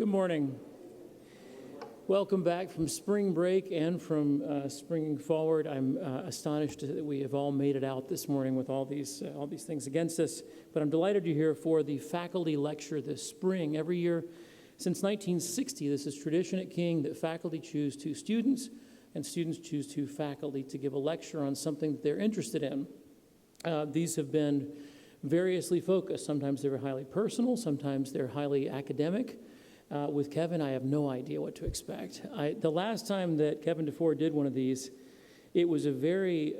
Good morning. Welcome back from spring break and from springing forward. I'm astonished that we have all made it out this morning with all these things against us. But I'm delighted you're here for the faculty lecture this spring. Every year since 1960, this is tradition at King that faculty choose two students and students choose two faculty to give a lecture on something that they're interested in. These have been variously focused. Sometimes they're highly personal, sometimes they're highly academic. With Kevin, I have no idea what to expect. The last time that Kevin DeFord did one of these, it was a very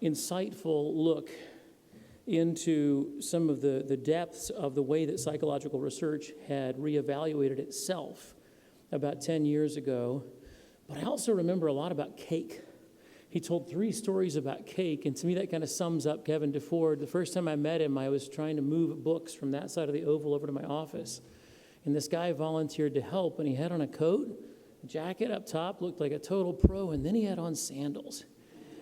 insightful look into some of the depths of the way that psychological research had reevaluated itself about 10 years ago. But I also remember a lot about cake. He told 3 stories about cake, and to me that kind of sums up Kevin DeFord. The first time I met him, I was trying to move books from that side of the Oval over to my office. And this guy volunteered to help, and he had on a coat, a jacket up top, looked like a total pro, and then he had on sandals.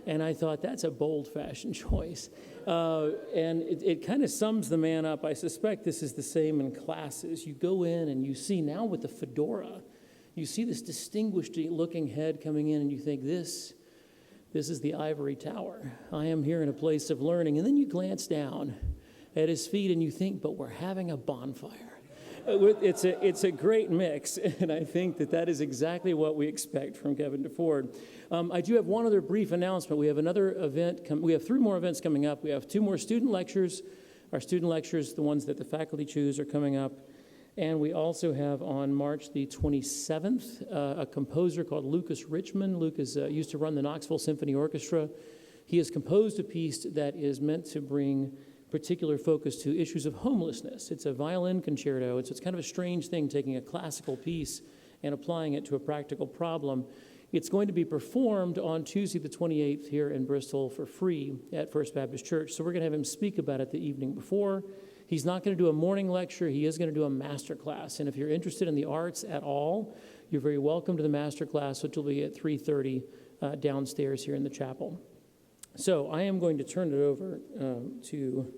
And I thought, that's a bold fashion choice. And it kind of sums the man up. I suspect this is the same in classes. You go in and you see now with the fedora, you see this distinguished-looking head coming in, and you think, this is the ivory tower. I am here in a place of learning. And then you glance down at his feet, and you think, but we're having a bonfire. It's a great mix, and I think that is exactly what we expect from Kevin DeFord. I do have one other brief announcement. We have another event. We have 3 more events coming up. We have 2 more student lectures. Our student lectures, the ones that the faculty choose, are coming up. And we also have on March the 27th a composer called Lucas Richmond. Lucas used to run the Knoxville Symphony Orchestra. He has composed a piece that is meant to bring particular focus to issues of homelessness. It's a violin concerto. It's kind of a strange thing, taking a classical piece and applying it to a practical problem. It's going to be performed on Tuesday the 28th here in Bristol for free at First Baptist Church. So we're going to have him speak about it the evening before. He's not going to do a morning lecture. He is going to do a master class. And if you're interested in the arts at all, you're very welcome to the master class, which will be at 3:30 downstairs here in the chapel. So I am going to turn it over to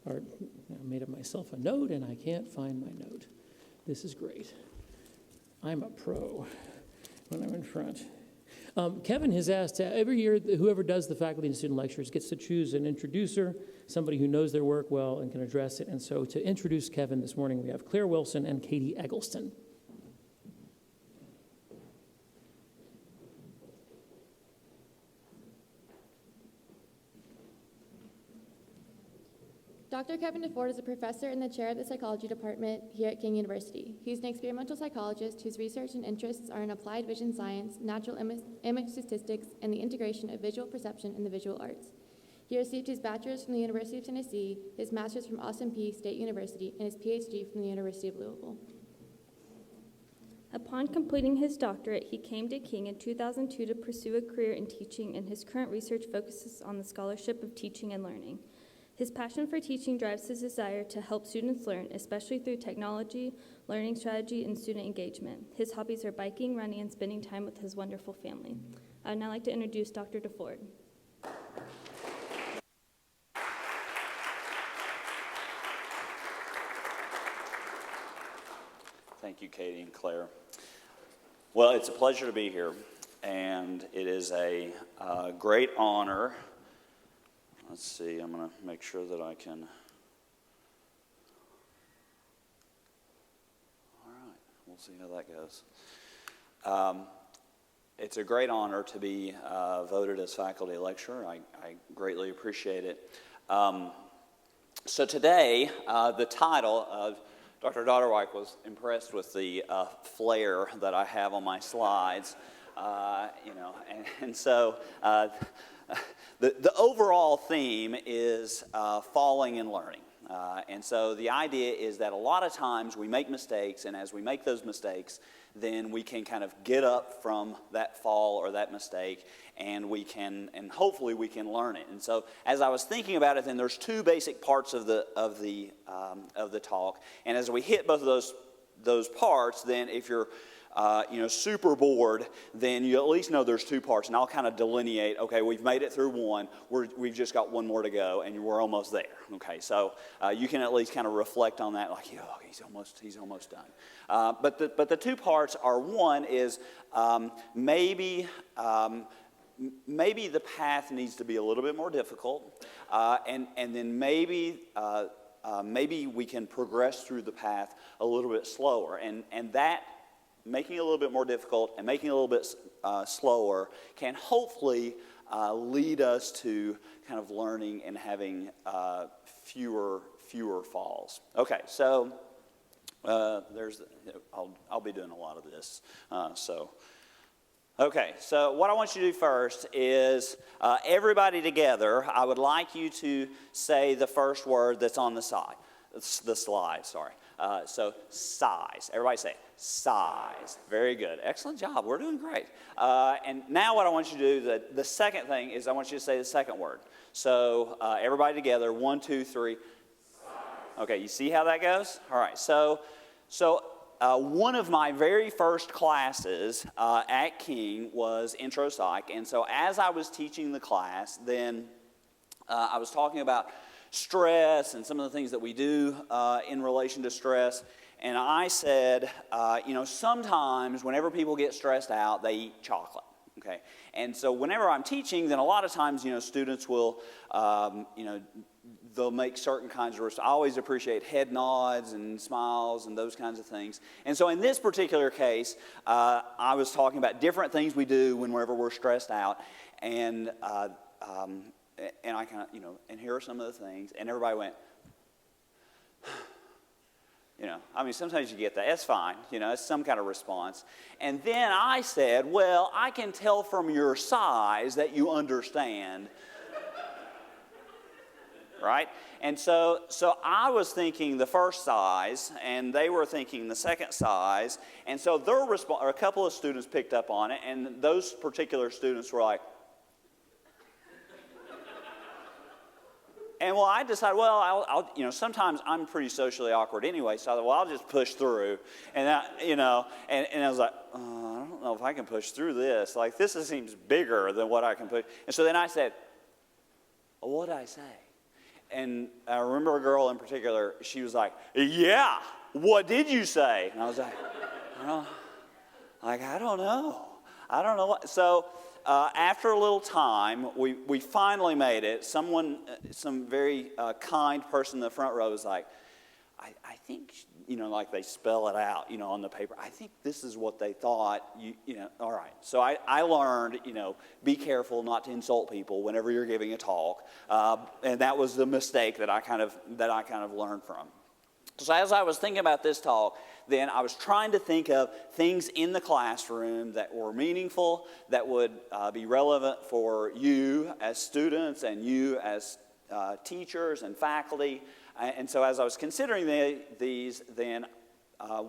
I made up myself a note, and I can't find my note. This is great. I'm a pro when I'm in front. Kevin has asked every year, whoever does the faculty and student lectures gets to choose an introducer, somebody who knows their work well and can address it. And so to introduce Kevin this morning, we have Claire Wilson and Katie Eggleston. Dr. Kevin DeFord is a professor in the chair of the psychology department here at King University. He's an experimental psychologist whose research and interests are in applied vision science, natural image statistics, and the integration of visual perception in the visual arts. He received his bachelor's from the University of Tennessee, his master's from Austin Peay State University, and his PhD from the University of Louisville. Upon completing his doctorate, he came to King in 2002 to pursue a career in teaching, and his current research focuses on the scholarship of teaching and learning. His passion for teaching drives his desire to help students learn, especially through technology, learning strategy, and student engagement. His hobbies are biking, running, and spending time with his wonderful family. I would now like to introduce Dr. DeFord. Thank you, Katie and Claire. Well, it's a pleasure to be here, and it is a great honor. Let's see, I'm going to make sure that I can. All right, we'll see how that goes. It's a great honor to be voted as faculty lecturer. I greatly appreciate it. So today, the title of Dr. Dodderwijk was impressed with the flair that I have on my slides, and so the overall theme is falling and learning. And so the idea is that a lot of times we make mistakes, and as we make those mistakes, then we can kind of get up from that fall or that mistake, and hopefully we can learn it. And so as I was thinking about it, then there's 2 basic parts of the talk. And as we hit both of those parts, then if you're super bored, then you at least know there's two parts, and I'll kind of delineate, okay, we've made it through one, we've just got one more to go, and we're almost there, okay? So you can at least kind of reflect on that, like, oh, he's almost done. But the two parts are, one is maybe the path needs to be a little bit more difficult, and then maybe we can progress through the path a little bit slower, and that making it a little bit more difficult and making it a little bit slower can hopefully lead us to kind of learning and having fewer falls. Okay, so I'll be doing a lot of this. Okay, so what I want you to do first is everybody together, I would like you to say the first word that's on the slide. So size. Everybody say size. Very good. Excellent job. We're doing great. And now what I want you to do, the second thing is I want you to say the second word. So everybody together, 1, 2, 3. Okay, you see how that goes? All right, so one of my very first classes at King was Intro Psych, and so as I was teaching the class, then I was talking about stress and some of the things that we do in relation to stress, and I said, sometimes whenever people get stressed out, they eat chocolate, okay? And so whenever I'm teaching, then a lot of times, students will, they'll make certain kinds of responses. I always appreciate head nods and smiles and those kinds of things. And so in this particular case, I was talking about different things we do whenever we're stressed out. And I kind of, and here are some of the things. And everybody went, sometimes you get that. It's fine. It's some kind of response. And then I said, well, I can tell from your size that you understand. Right? And so I was thinking the first size, and they were thinking the second size, and so a couple of students picked up on it, and those particular students were like, and well, I decided, well, I'll sometimes I'm pretty socially awkward anyway, so I thought, well, I'll just push through, and and I was like, I don't know if I can push through this. Like, this seems bigger than what I can push. And so then I said, well, what did I say? And I remember a girl in particular, she was like, yeah, what did you say? And I was like, I don't know what. So after a little time, we finally made it. Some very kind person in the front row was like, I think, like they spell it out, on the paper. I think this is what they thought, all right. So I learned, be careful not to insult people whenever you're giving a talk. And that was the mistake that I kind of learned from. So as I was thinking about this talk, then I was trying to think of things in the classroom that were meaningful, that would be relevant for you as students and you as teachers and faculty. And so as I was considering these, then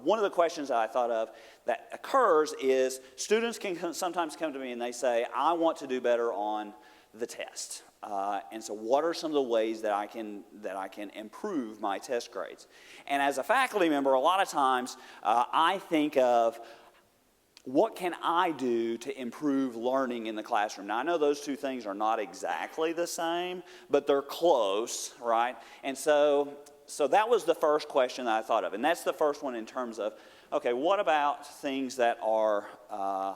one of the questions that I thought of that occurs is students can sometimes come to me and they say, I want to do better on the test. And so what are some of the ways that I can improve my test grades? And as a faculty member, a lot of times I think of, what can I do to improve learning in the classroom? Now, I know those two things are not exactly the same, but they're close, right? And so that was the first question that I thought of. And that's the first one in terms of, okay, what about things that are a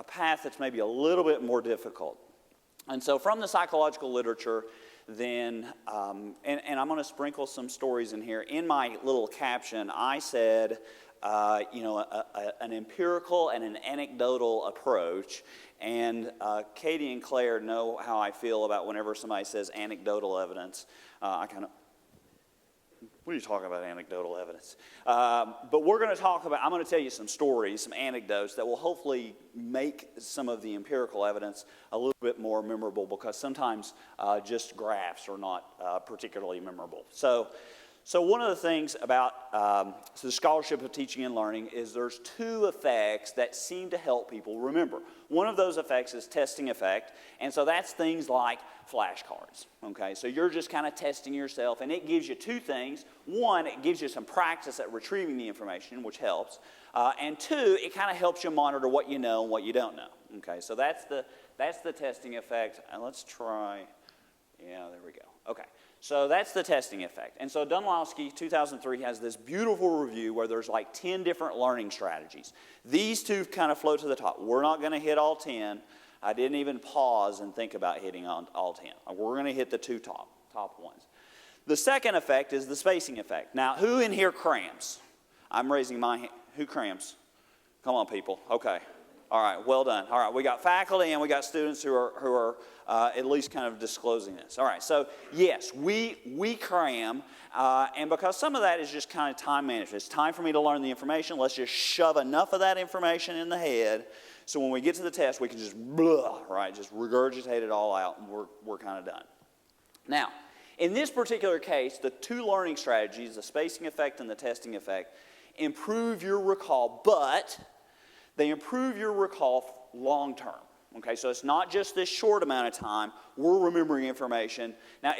path that's maybe a little bit more difficult? And so from the psychological literature, then, and I'm going to sprinkle some stories in here. In my little caption, I said, an empirical and an anecdotal approach. And Katie and Claire know how I feel about whenever somebody says anecdotal evidence. I kind of, what are you talking about, anecdotal evidence? But we're going to I'm going to tell you some stories, some anecdotes that will hopefully make some of the empirical evidence a little bit more memorable, because sometimes just graphs are not particularly memorable. So one of the things about the scholarship of teaching and learning is there's two effects that seem to help people remember. One of those effects is testing effect, and so that's things like flashcards. Okay, so you're just kind of testing yourself, and it gives you two things. One, it gives you some practice at retrieving the information, which helps, and two, it kind of helps you monitor what you know and what you don't know. Okay, so that's the testing effect. And let's try. Yeah, there we go. Okay. So that's the testing effect. And so Dunlowski, 2003, has this beautiful review where there's like 10 different learning strategies. These two kind of float to the top. We're not going to hit all 10. I didn't even pause and think about hitting on all 10. We're going to hit the two top ones. The second effect is the spacing effect. Now, who in here crams? I'm raising my hand. Who crams? Come on, people. Okay. All right, well done. All right, we got faculty and we got students who are at least kind of disclosing this. All right, so yes, we cram, and because some of that is just kind of time management. It's time for me to learn the information. Let's just shove enough of that information in the head so when we get to the test, we can just just regurgitate it all out, and we're kind of done. Now, in this particular case, the two learning strategies, the spacing effect and the testing effect, improve your recall, but they improve your recall long term. Okay, so it's not just this short amount of time. We're remembering information. Now,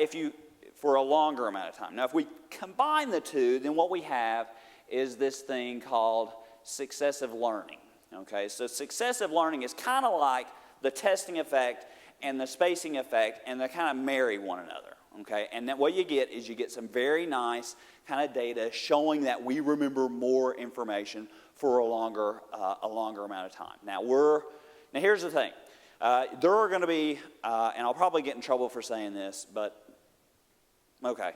for a longer amount of time. Now, if we combine the two, then what we have is this thing called successive learning. Okay, so successive learning is kind of like the testing effect and the spacing effect, and they kind of marry one another. Okay, and then what you get is you get some very nice kind of data showing that we remember more information for a longer amount of time. Now here's the thing. There are going to be, and I'll probably get in trouble for saying this, but okay.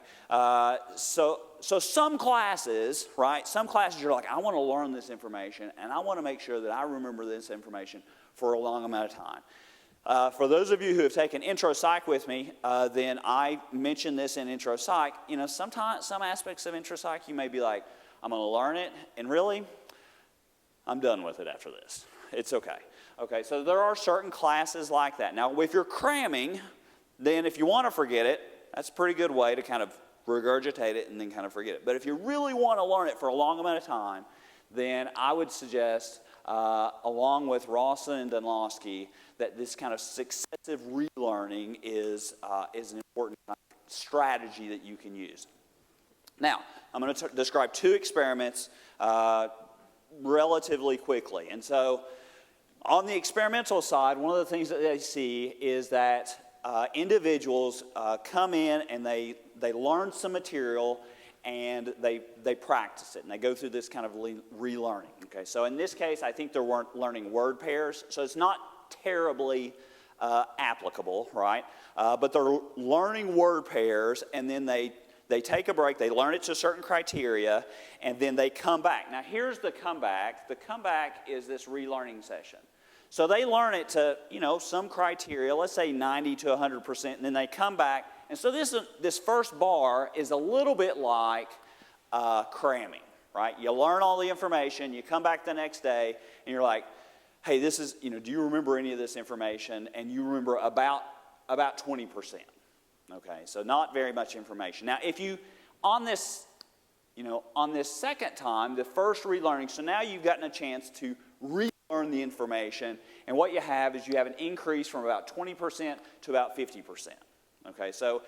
So some classes, right? Some classes you're like, I want to learn this information, and I want to make sure that I remember this information for a long amount of time. For those of you who have taken intro psych with me, then I mentioned this in intro psych. You know, sometimes some aspects of intro psych you may be like, I'm going to learn it, and really, I'm done with it after this. It's okay. Okay, so there are certain classes like that. Now, if you're cramming, then if you want to forget it, that's a pretty good way to kind of regurgitate it and then kind of forget it. But if you really want to learn it for a long amount of time, then I would suggest, along with Rawson and Dunlowski, that this kind of successive relearning is an important strategy that you can use. Now, I'm going to describe two experiments relatively quickly. And so on the experimental side, one of the things that they see is that individuals come in and they learn some material and they practice it. And they go through this kind of relearning. Okay, so in this case, I think they're learning word pairs. So it's not terribly applicable, right? But they're learning word pairs, and then they take a break, they learn it to a certain criteria, and then they come back. Now, here's the comeback. The comeback is this relearning session. So they learn it to, some criteria, let's say 90 to 100%, and then they come back. And so this first bar is a little bit like cramming, right? You learn all the information, you come back the next day, and you're like, hey, this is, do you remember any of this information? And you remember about 20%. Okay, so not very much information. Now, if you, on this second time, the first relearning, so now you've gotten a chance to relearn the information, and what you have is you have an increase from about 20% to about 50%. Okay, so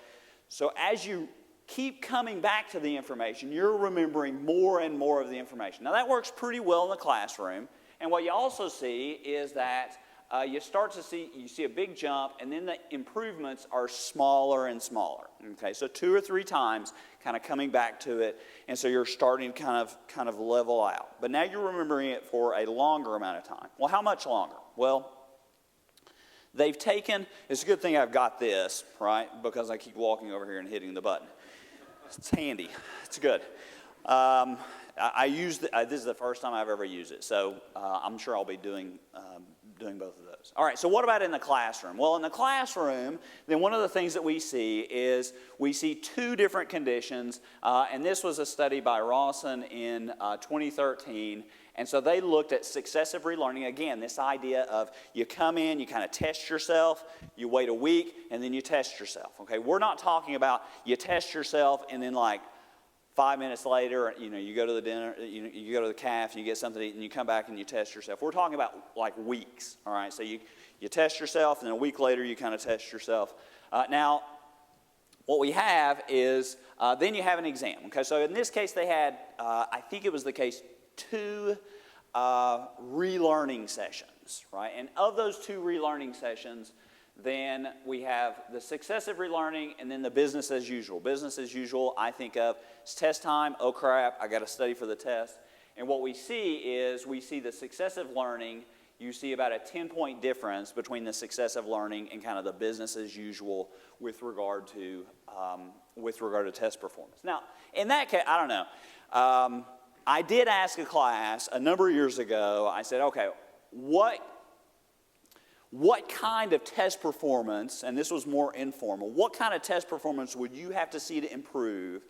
as you keep coming back to the information, you're remembering more and more of the information. Now, that works pretty well in the classroom, and what you also see is that you see a big jump, and then the improvements are smaller and smaller. Okay, so 2 or 3 times kind of coming back to it, and so you're starting to kind of level out. But now you're remembering it for a longer amount of time. Well, how much longer? Well, they've taken, it's a good thing I've got this, right, because I keep walking over here and hitting the button. It's handy. It's good. I used this is the first time I've ever used it, so I'm sure I'll be doing both of those. All right, so what about in the classroom? Well, in the classroom, then one of the things that we see is we see 2 different conditions, and this was a study by Rawson in 2013, and so they looked at successive relearning. Again, this idea of you come in, you kind of test yourself, you wait a week, and then you test yourself. Okay, we're not talking about you test yourself and then like 5 minutes later, you go to the dinner, you go to the caf, and you get something to eat, and you come back and you test yourself. We're talking about like weeks, all right? So you test yourself, and then a week later you kind of test yourself. Now, what we have is, then you have an exam, okay? So in this case, they had, I think it was the case, 2 relearning sessions, right? And of those 2 relearning sessions, then we have the successive relearning and then the business as usual. Business as usual, I think of, it's test time, oh crap, I got to study for the test. And what we see is we see the successive learning, you see about a 10-point difference between the successive learning and kind of the business as usual with regard to test performance. Now, in that case, I don't know. I did ask a class a number of years ago, I said, okay, what kind of test performance, and this was more informal, what kind of test performance would you have to see to improve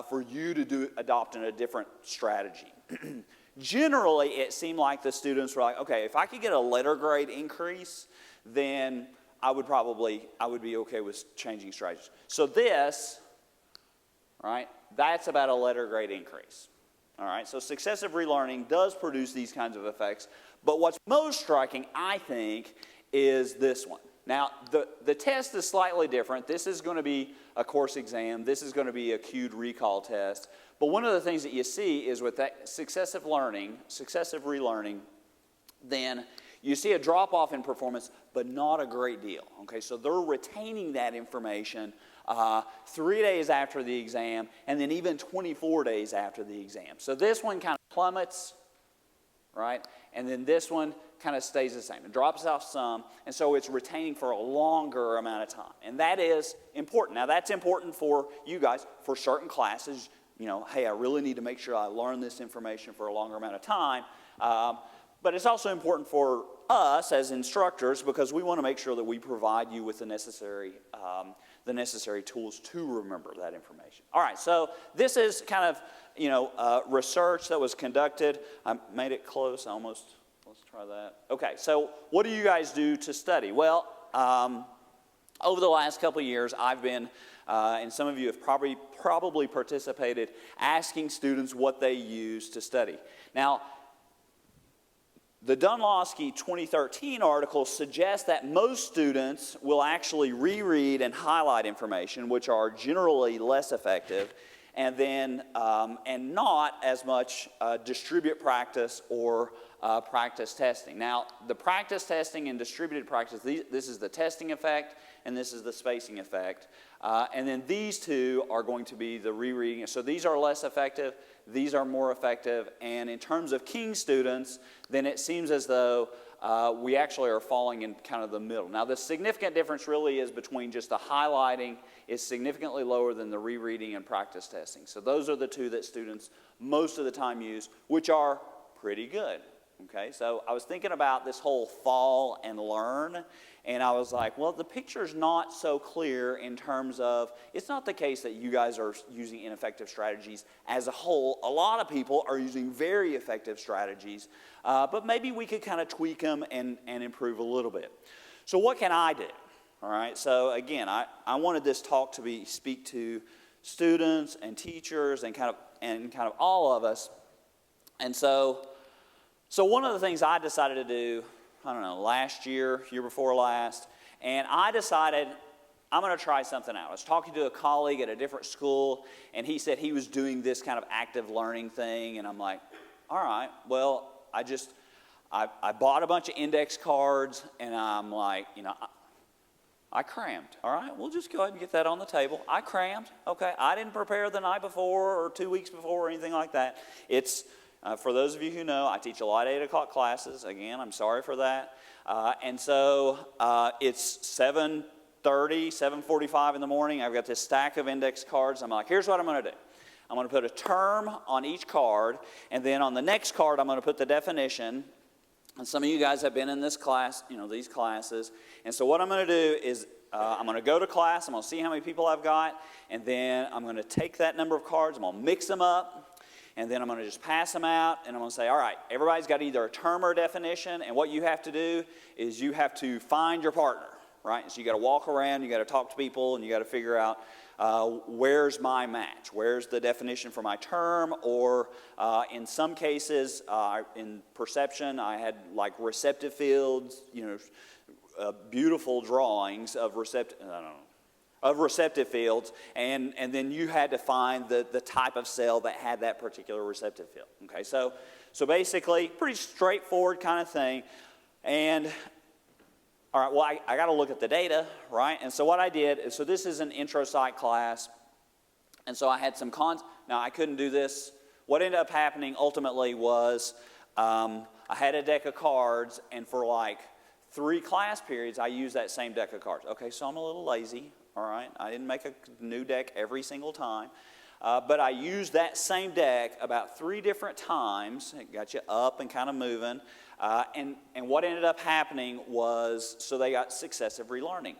for you to adopt a different strategy? Generally, it seemed like the students were like, okay, if I could get a letter grade increase, then I would be okay with changing strategies. So this, right, that's about a letter grade increase. All right, so successive relearning does produce these kinds of effects, but what's most striking, I think, is this one. Now, the test is slightly different. This is going to be a course exam. This is going to be a cued recall test. But one of the things that you see is with that successive relearning, then you see a drop-off in performance, but not a great deal. Okay, so they're retaining that information 3 days after the exam, and then even 24 days after the exam. So this one kind of plummets, right? And then this one kind of stays the same. It drops off some, and so it's retaining for a longer amount of time. And that is important. Now, that's important for you guys for certain classes. Hey, I really need to make sure I learn this information for a longer amount of time. But it's also important for us as instructors because we want to make sure that we provide you with the necessary tools to remember that information. All right, so this is kind of, research that was conducted. I made it close almost. Let's try that. Okay, so what do you guys do to study? Well, over the last couple of years, I've been, and some of you have probably participated, asking students what they use to study. Now, the Dunlawski 2013 article suggests that most students will actually reread and highlight information, which are generally less effective, and then and not as much distribute practice or practice testing. Now, the practice testing and distributed practice, this is the testing effect, and this is the spacing effect. And then these two are going to be the rereading. So these are less effective, these are more effective, and in terms of King students, then it seems as though we actually are falling in kind of the middle. Now, the significant difference really is between just the highlighting is significantly lower than the rereading and practice testing. So those are the two that students most of the time use, which are pretty good. Okay, so I was thinking about this whole fall and learn, and I was like, well, the picture's not so clear in terms of, it's not the case that you guys are using ineffective strategies as a whole. A lot of people are using very effective strategies, but maybe we could kind of tweak them and improve a little bit. So what can I do? All right, so again, I wanted this talk to speak to students and teachers and kind of all of us, and so one of the things I decided to do, I don't know, last year before last, and I decided I'm going to try something out. I was talking to a colleague at a different school, and he said he was doing this kind of active learning thing, and I'm like, all right, well, I bought a bunch of index cards, and I'm like, I crammed. All right, we'll just go ahead and get that on the table. I crammed, okay. I didn't prepare the night before or 2 weeks before or anything like that. It's... for those of you who know, I teach a lot of 8 o'clock classes. Again, I'm sorry for that. And so it's 7:30, 7:45 in the morning. I've got this stack of index cards. I'm like, here's what I'm going to do. I'm going to put a term on each card, and then on the next card, I'm going to put the definition. And some of you guys have been in this class, these classes. And so what I'm going to do is I'm going to go to class. I'm going to see how many people I've got, and then I'm going to take that number of cards. I'm going to mix them up. And then I'm going to just pass them out, and I'm going to say, all right, everybody's got either a term or a definition, and what you have to do is you have to find your partner, right? So you got to walk around, you got to talk to people, and you got to figure out where's my match? Where's the definition for my term? Or in some cases, in perception, I had like receptive fields, beautiful drawings of receptive fields, and then you had to find the type of cell that had that particular receptive field. Okay, so basically, pretty straightforward kind of thing. And all right, well, I got to look at the data, right? And so what I did is, so this is an intro psych class, and so I had some now I couldn't do this. What ended up happening ultimately was I had a deck of cards, and for like 3 class periods, I used that same deck of cards. Okay, so I'm a little lazy, all right? I didn't make a new deck every single time, but I used that same deck about 3 different times. It got you up and kind of moving. And what ended up happening was, so they got successive relearning,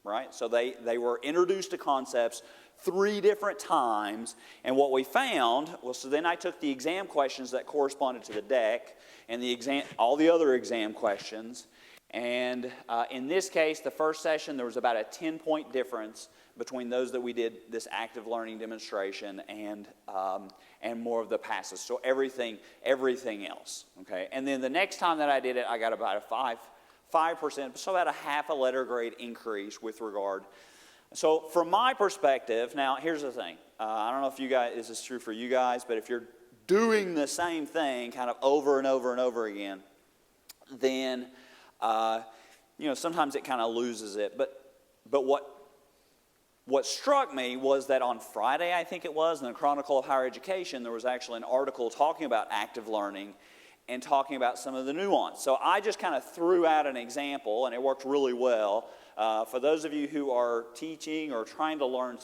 right? So they were introduced to concepts 3 different times, and what we found was, so then I took the exam questions that corresponded to the deck and all the other exam questions, and in this case, the first session, there was about a 10-point difference between those that we did this active learning demonstration and more of the passes. So everything else, okay? And then the next time that I did it, I got about a 5%, so about a half a letter grade increase with regard. So from my perspective, now here's the thing. I don't know if you guys, this is true for you guys, but if you're doing the same thing kind of over and over and over again, then, sometimes it kind of loses it. But what struck me was that on Friday, I think it was, in the Chronicle of Higher Education, there was actually an article talking about active learning and talking about some of the nuance. So I just kind of threw out an example, and it worked really well. For those of you who are teaching or trying to learn,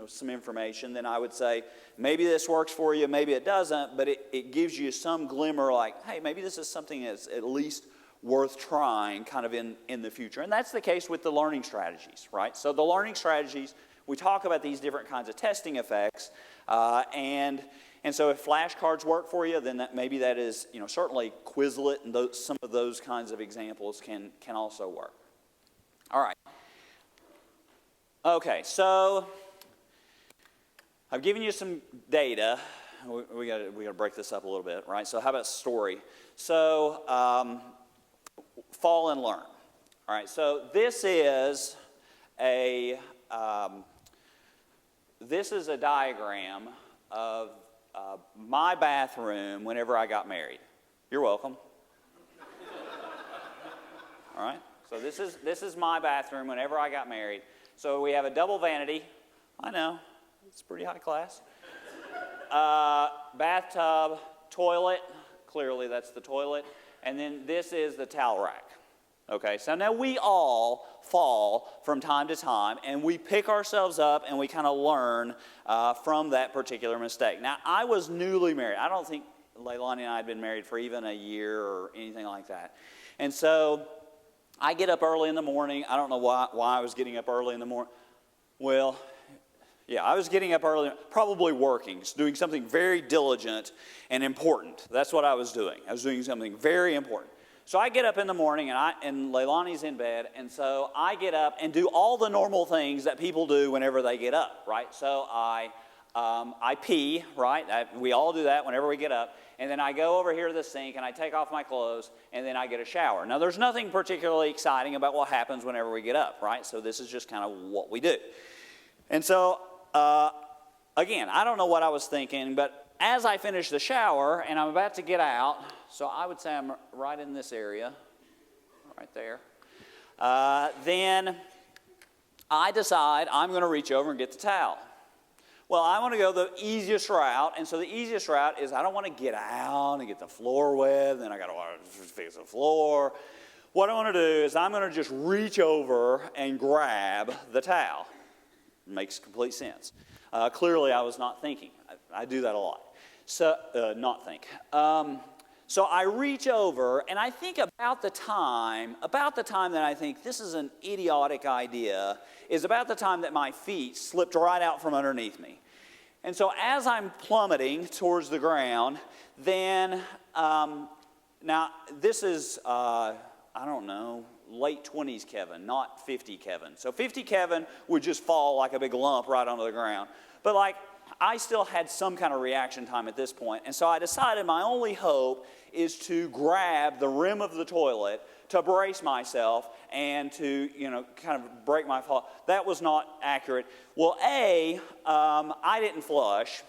some information, then I would say maybe this works for you, maybe it doesn't, but it gives you some glimmer like, hey, maybe this is something that's at least worth trying kind of in the future. And that's the case with the learning strategies, right? So the learning strategies, we talk about these different kinds of testing effects, and so if flashcards work for you, then maybe that is, certainly Quizlet and some of those kinds of examples can also work. All right. Okay, so I've given you some data. We got to break this up a little bit, right? So how about story? So fall and learn. All right. So this is a diagram of my bathroom whenever I got married. You're welcome. All right. So this is my bathroom whenever I got married. So we have a double vanity. I know, it's pretty high class. Bathtub, toilet. Clearly that's the toilet. And then this is the towel rack. Okay, so now we all fall from time to time, and we pick ourselves up and we kind of learn from that particular mistake. Now, I was newly married. I don't think Leilani and I had been married for even a year or anything like that. And so I get up early in the morning. I don't know why I was getting up early in the morning. Well, yeah, I was getting up early, probably working, doing something very diligent and important. That's what I was doing. I was doing something very important. So I get up in the morning, and Leilani's in bed, and so I get up and do all the normal things that people do whenever they get up, right? So I pee, right? We all do that whenever we get up. And then I go over here to the sink, and I take off my clothes, and then I get a shower. Now, there's nothing particularly exciting about what happens whenever we get up, right? So this is just kind of what we do. And so, again, I don't know what I was thinking, but as I finish the shower, and I'm about to get out, so I would say I'm right in this area, right there, then I decide I'm going to reach over and get the towel. Well, I want to go the easiest route, and so the easiest route is I don't want to get out and get the floor wet, then I got to fix the floor. What I want to do is I'm going to just reach over and grab the towel. It makes complete sense. Clearly, I was not thinking. I do that a lot. So, not think. So I reach over, and I think about the time that I think this is an idiotic idea is about the time that my feet slipped right out from underneath me. And so as I'm plummeting towards the ground, then, now this is, I don't know, late 20s Kevin, not 50 Kevin. So 50 Kevin would just fall like a big lump right onto the ground. But like, I still had some kind of reaction time at this point. And so I decided my only hope is to grab the rim of the toilet to brace myself and to, kind of break my fall. That was not accurate. Well, I didn't flush.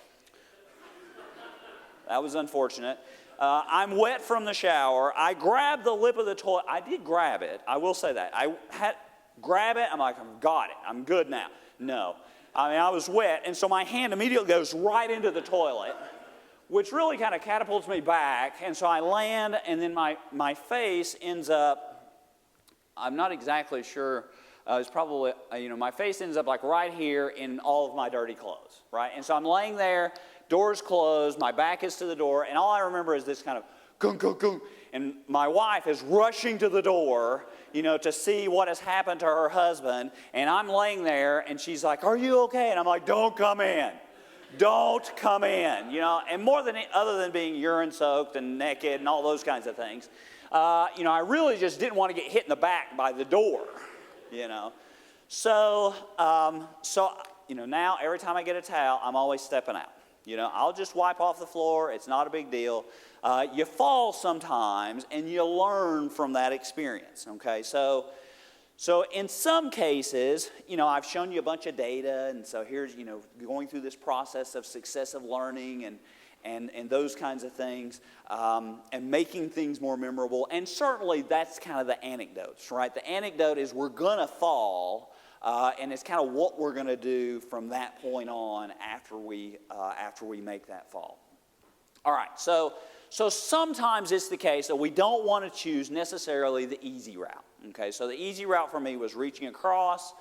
That was unfortunate. I'm wet from the shower. I grabbed the lip of the toilet. I did grab it. I will say that. I had grab it. I'm like, I've got it. I'm good now. No. I was wet, and so my hand immediately goes right into the toilet, which really kind of catapults me back. And so I land, and then my face ends up, I'm not exactly sure, it's probably, my face ends up like right here in all of my dirty clothes, right? And so I'm laying there, door's closed, my back is to the door, and all I remember is this kind of gung, gung, gung. And my wife is rushing to the door, to see what has happened to her husband. And I'm laying there, and she's like, "Are you okay?" And I'm like, "Don't come in. Don't come in." And other than being urine soaked and naked and all those kinds of things, I really just didn't want to get hit in the back by the door, So, now every time I get a towel, I'm always stepping out. I'll just wipe off the floor. It's not a big deal. You fall sometimes, and you learn from that experience, okay? So in some cases, I've shown you a bunch of data, and so here's, going through this process of successive learning and those kinds of things, and making things more memorable. And certainly that's kind of the anecdotes, right? The anecdote is we're going to fall, and it's kind of what we're going to do from that point on after we make that fall. All right, so sometimes it's the case that we don't want to choose necessarily the easy route. Okay, so the easy route for me was reaching across.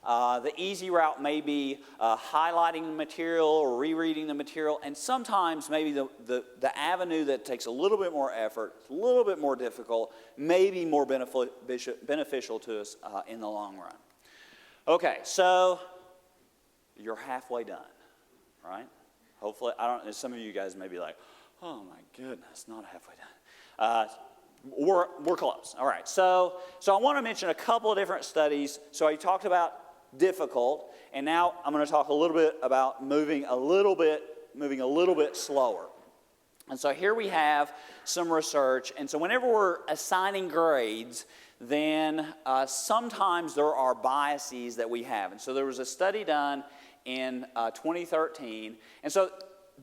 The easy route may be highlighting the material or rereading the material, and sometimes maybe the avenue that takes a little bit more effort, a little bit more difficult, may be more beneficial to us in the long run. Okay, so you're halfway done, right? Hopefully, some of you guys may be like, "Oh my goodness, not halfway done." We're close. All right, so I want to mention a couple of different studies. So I talked about difficult, and now I'm going to talk a little bit about moving a little bit slower. And so here we have some research, and so whenever we're assigning grades, then sometimes there are biases that we have. And so there was a study done in 2013, and so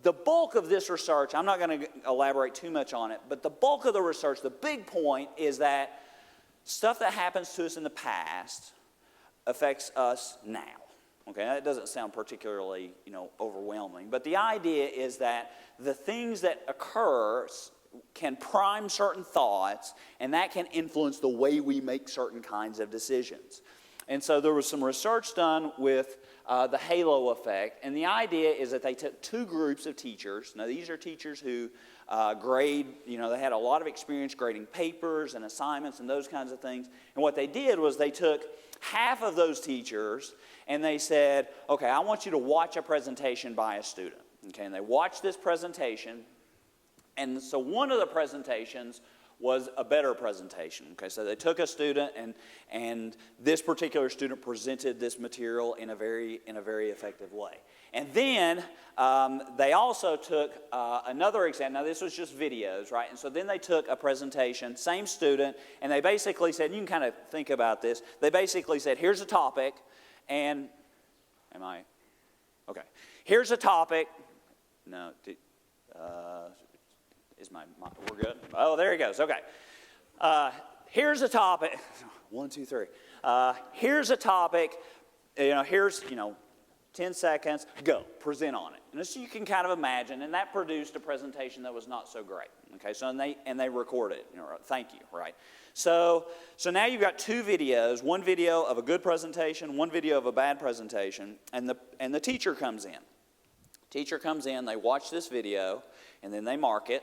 the bulk of this research, I'm not going to elaborate too much on it, but the bulk of the research, the big point is that stuff that happens to us in the past affects us now. Okay, that doesn't sound particularly, overwhelming, but the idea is that the things that occur can prime certain thoughts, and that can influence the way we make certain kinds of decisions. And so there was some research done with the halo effect, and the idea is that they took two groups of teachers. Now, these are teachers who grade, they had a lot of experience grading papers and assignments and those kinds of things. And what they did was they took half of those teachers and they said, "Okay, I want you to watch a presentation by a student." Okay, and they watched this presentation, and so one of the presentations was a better presentation. Okay, so they took a student, and this particular student presented this material in a very effective way. And then they also took another exam. Now this was just videos, right? And so then they took a presentation, same student, and they basically said, you can kind of think about this. They basically said, "Here's a topic," and okay? Here's a topic. No. We're good? Oh, there he goes. Okay. Here's a topic. 1, 2, 3. Here's a topic. Here's 10 seconds. Go. Present on it. And so you can kind of imagine, and that produced a presentation that was not so great. Okay. So and they recorded. Thank you. Right. So now you've got two videos. One video of a good presentation. One video of a bad presentation. And the teacher comes in. Teacher comes in. They watch this video, and then they mark it.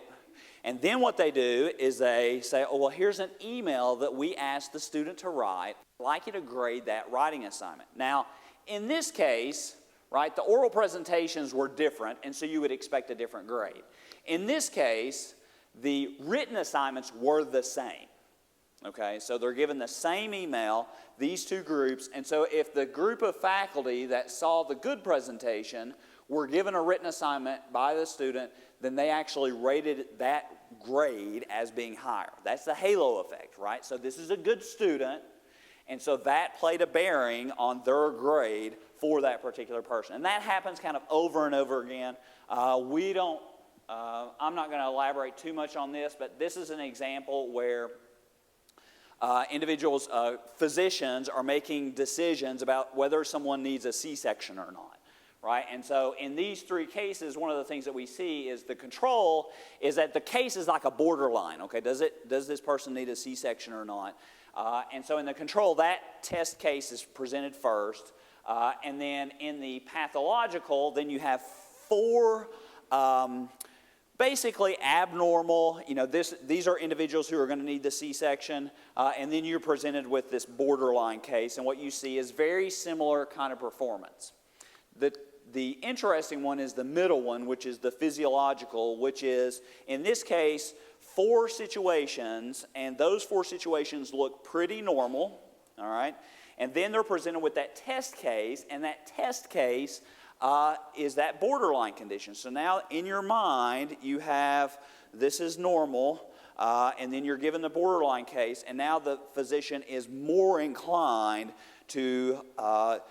And then what they do is they say, "Oh, well, here's an email that we asked the student to write. I'd like you to grade that writing assignment." Now, in this case, right, the oral presentations were different, and so you would expect a different grade. In this case, the written assignments were the same. Okay, so they're given the same email, these two groups, and so if the group of faculty that saw the good presentation were given a written assignment by the student, then they actually rated that grade as being higher. That's the halo effect, right? So this is a good student, and so that played a bearing on their grade for that particular person. And that happens kind of over and over again. I'm not going to elaborate too much on this, but this is an example where individuals, physicians, are making decisions about whether someone needs a C-section or not, right? And so in these three cases, one of the things that we see is the control is that the case is like a borderline, okay? Does this person need a C-section or not? And so in the control, that test case is presented first. And then in the pathological, then you have four basically abnormal, these are individuals who are going to need the C-section, and then you're presented with this borderline case, and what you see is very similar kind of performance. The interesting one is the middle one, which is the physiological, which is, in this case, 4 situations, and those 4 situations look pretty normal, all right? And then they're presented with that test case, and that test case is that borderline condition. So now in your mind, you have this is normal, and then you're given the borderline case, and now the physician is more inclined to kind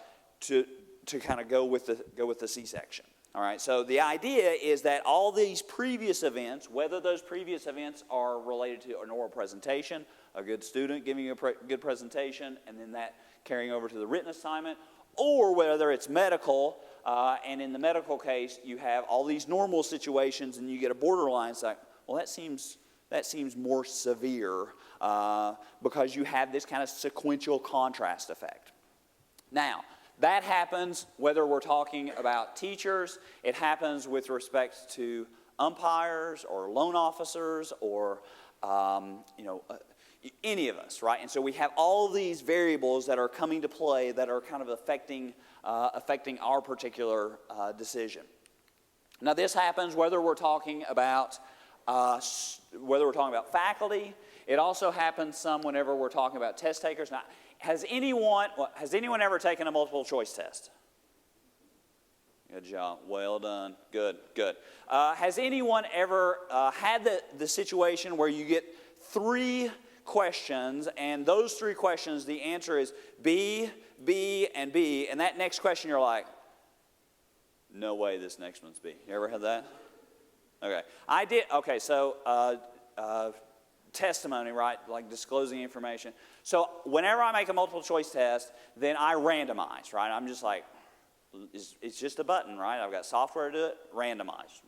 of go with the C-section. All right. So the idea is that all these previous events, whether those previous events are related to an oral presentation, a good student giving you a good presentation, and then that carrying over to the written assignment, or whether it's medical, and in the medical case, you have all these normal situations, and you get a borderline. It's like, well, that seems more severe because you have this kind of sequential contrast effect. Now, that happens whether we're talking about teachers, it happens with respect to umpires or loan officers or any of us, right? And so we have all these variables that are coming to play that are kind of affecting our particular decision. Now, this happens whether we're talking about faculty. It also happens some whenever we're talking about test takers. Now, has anyone ever taken a multiple choice test? Good job. Well done. Good. Has anyone ever had the situation where you get 3 questions, and those 3 questions, the answer is B, B, and B, and that next question you're like, no way this next one's B. You ever had that? Okay. I did. Okay, so testimony, right? Like disclosing information. So whenever I make a multiple choice test, then I randomize, right? I'm just like, it's just a button, right? I've got software to do it, randomize.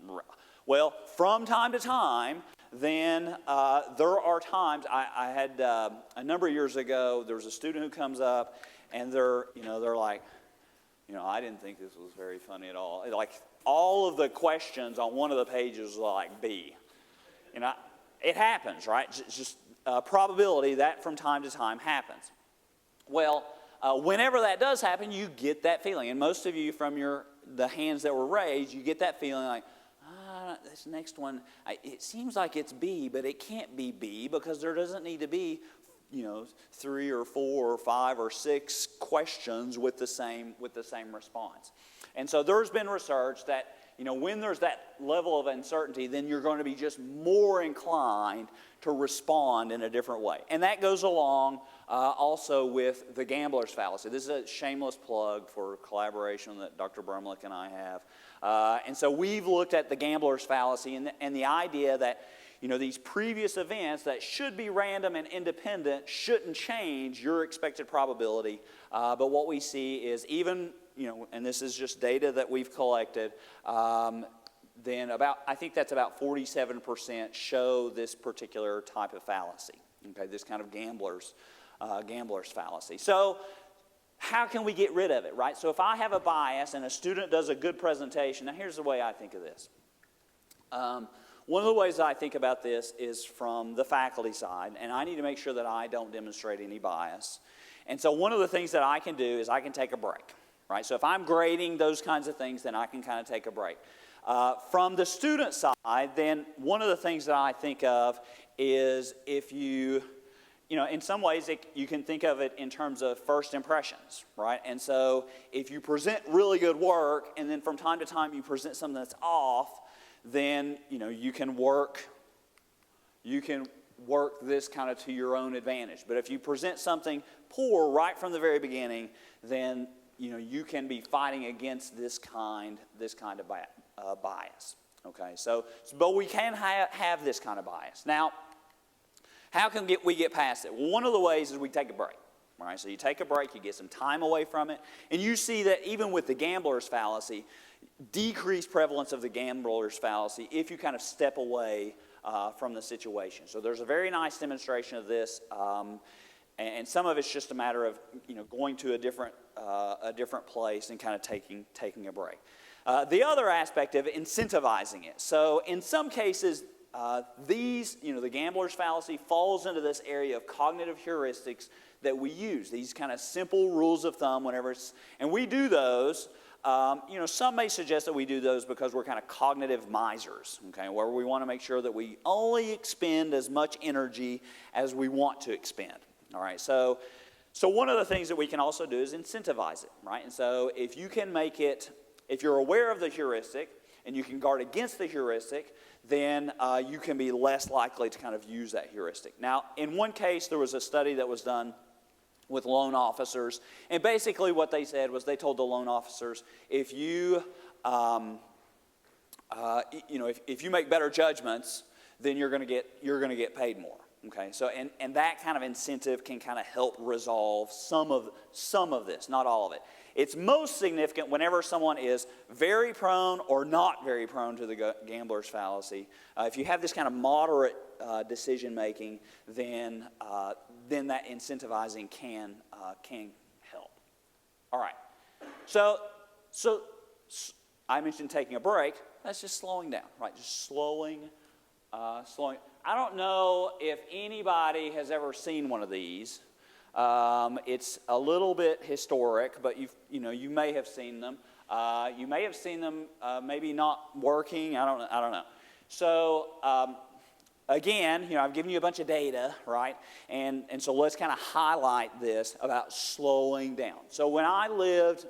Well, from time to time, then there are times, I had a number of years ago, there was a student who comes up, and they're like, I didn't think this was very funny at all. Like, all of the questions on one of the pages were like B. It happens, right? It's just probability that from time to time happens. Well, whenever that does happen, you get that feeling. And most of you from the hands that were raised, you get that feeling like, this next one, it seems like it's B, but it can't be B because there doesn't need to be, 3 or 4 or 5 or 6 questions with the same response. And so there's been research that, when there's that level of uncertainty, then you're going to be just more inclined to respond in a different way. And that goes along also with the gambler's fallacy. This is a shameless plug for collaboration that Dr. Brumlick and I have. And so we've looked at the gambler's fallacy and the idea that, these previous events that should be random and independent shouldn't change your expected probability. But what we see is even, and this is just data that we've collected, then I think that's about 47% show this particular type of fallacy. Okay, this kind of gambler's fallacy. So how can we get rid of it, right? So if I have a bias and a student does a good presentation, now here's the way I think of this. One of the ways that I think about this is from the faculty side, and I need to make sure that I don't demonstrate any bias. And so one of the things that I can do is I can take a break, right? So if I'm grading those kinds of things, then I can kind of take a break. From the student side, then one of the things that I think of is if you in some ways, you can think of it in terms of first impressions, right? And so if you present really good work, and then from time to time you present something that's off, then, you can work this kind of to your own advantage. But if you present something poor right from the very beginning, then, you can be fighting against this kind of bias. Okay, but we can have this kind of bias. Now, how can we get past it? Well, one of the ways is we take a break. All right, so you take a break, you get some time away from it, and you see that even with the gambler's fallacy, decreased prevalence of the gambler's fallacy if you kind of step away from the situation. So there's a very nice demonstration of this, and some of it's just a matter of going to a different place and kind of taking a break. The other aspect of it, incentivizing it. So in some cases, the gambler's fallacy falls into this area of cognitive heuristics that we use. These kind of simple rules of thumb and we do those. Some may suggest that we do those because we're kind of cognitive misers, okay, where we want to make sure that we only expend as much energy as we want to expend. All right, so one of the things that we can also do is incentivize it, right? And so if you're aware of the heuristic and you can guard against the heuristic, then you can be less likely to kind of use that heuristic. Now, in one case, there was a study that was done with loan officers, and basically what they said was they told the loan officers, if you make better judgments, then you're going to get paid more. Okay, so and that kind of incentive can kind of help resolve some of this, not all of it. It's most significant whenever someone is very prone or not very prone to the gambler's fallacy. If you have this kind of moderate decision making, then that incentivizing can help. All right. So I mentioned taking a break. That's just slowing down, right? Just slowing. I don't know if anybody has ever seen one of these. It's a little bit historic, but you may have seen them. You may have seen them maybe not working. I don't know. So again, I've given you a bunch of data, right? And so let's kind of highlight this about slowing down. So when I lived,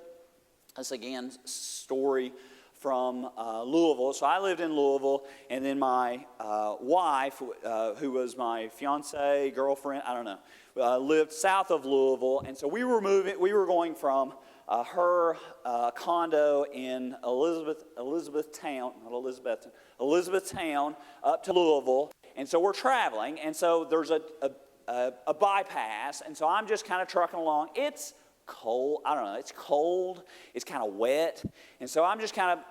this again story from Louisville. So I lived in Louisville, and then my wife, who was my fiance, girlfriend, I don't know, lived south of Louisville, and so we were going from her condo in Elizabethtown up to Louisville, and so we're traveling, and so there's a bypass, and so I'm just kind of trucking along. It's cold. I don't know. It's cold. It's kind of wet. And so I'm just kind of,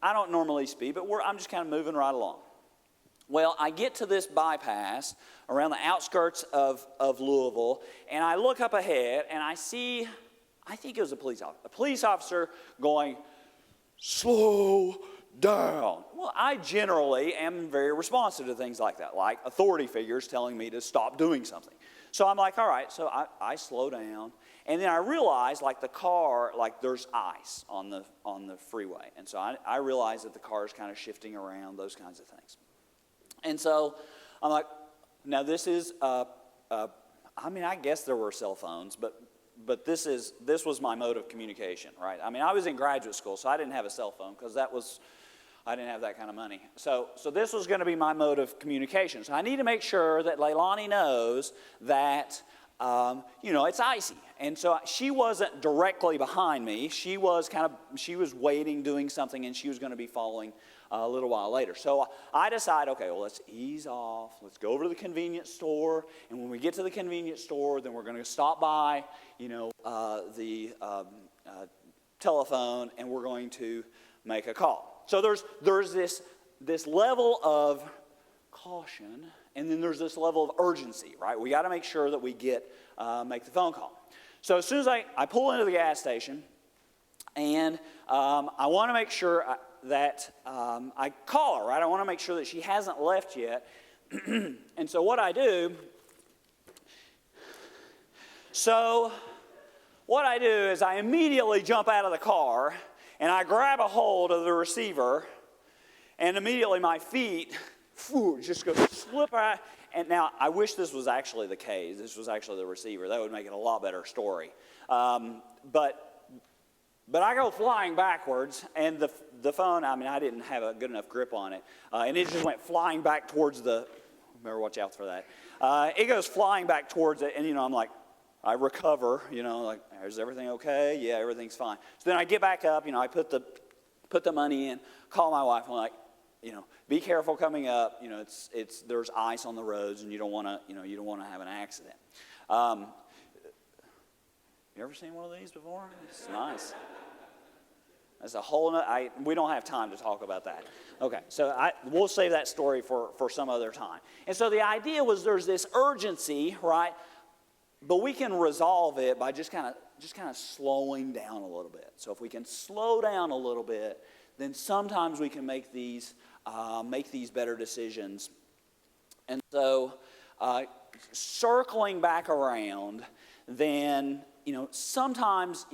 I don't normally speed, but I'm just kind of moving right along. Well, I get to this bypass around the outskirts of Louisville, and I look up ahead, and I see, I think it was a police officer going, slow down. Well, I generally am very responsive to things like that, like authority figures telling me to stop doing something. So I'm like, all right, so I slow down. And then I realize, the car, there's ice on the freeway. And so I realize that the car is kind of shifting around, those kinds of things. And so I'm like, now this is, I guess there were cell phones, but this was my mode of communication, right? I was in graduate school, so I didn't have a cell phone because I didn't have that kind of money. So this was going to be my mode of communication. So I need to make sure that Leilani knows that, it's icy. And so she wasn't directly behind me. She was waiting, doing something, and she was going to be following a little while later. So I decide, okay, well, let's ease off. Let's go over to the convenience store. And when we get to the convenience store, then we're going to stop by, the telephone, and we're going to make a call. So there's this level of caution, and then there's this level of urgency, right? We got to make sure that we make the phone call. So as soon as I pull into the gas station, and I want to make sure that I call her, right? I want to make sure that she hasn't left yet. And so what I do is I immediately jump out of the car, and I grab a hold of the receiver, and immediately my feet just go slip right. And now, I wish this was actually the case. This was actually the receiver. That would make it a lot better story. But I go flying backwards, and the phone, I mean, I didn't have a good enough grip on it, and it just went flying back towards remember, watch out for that. It goes flying back towards it, and, I'm like, I recover, like, is everything okay? Yeah, everything's fine. So then I get back up, I put the money in, call my wife, and I'm like, be careful coming up. There's ice on the roads, and you don't want to have an accident. You ever seen one of these before? It's nice. That's a whole nother, we don't have time to talk about that. Okay, so we'll save that story for some other time. And so the idea was there's this urgency, right? But we can resolve it by just kind of slowing down a little bit. So if we can slow down a little bit, then sometimes we can make these better decisions. And so circling back around, then sometimes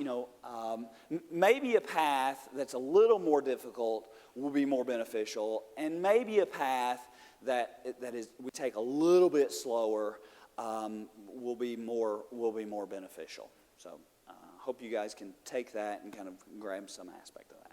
maybe a path that's a little more difficult will be more beneficial, and maybe a path that we take a little bit slower will be more beneficial. So hope you guys can take that and kind of grab some aspect of that.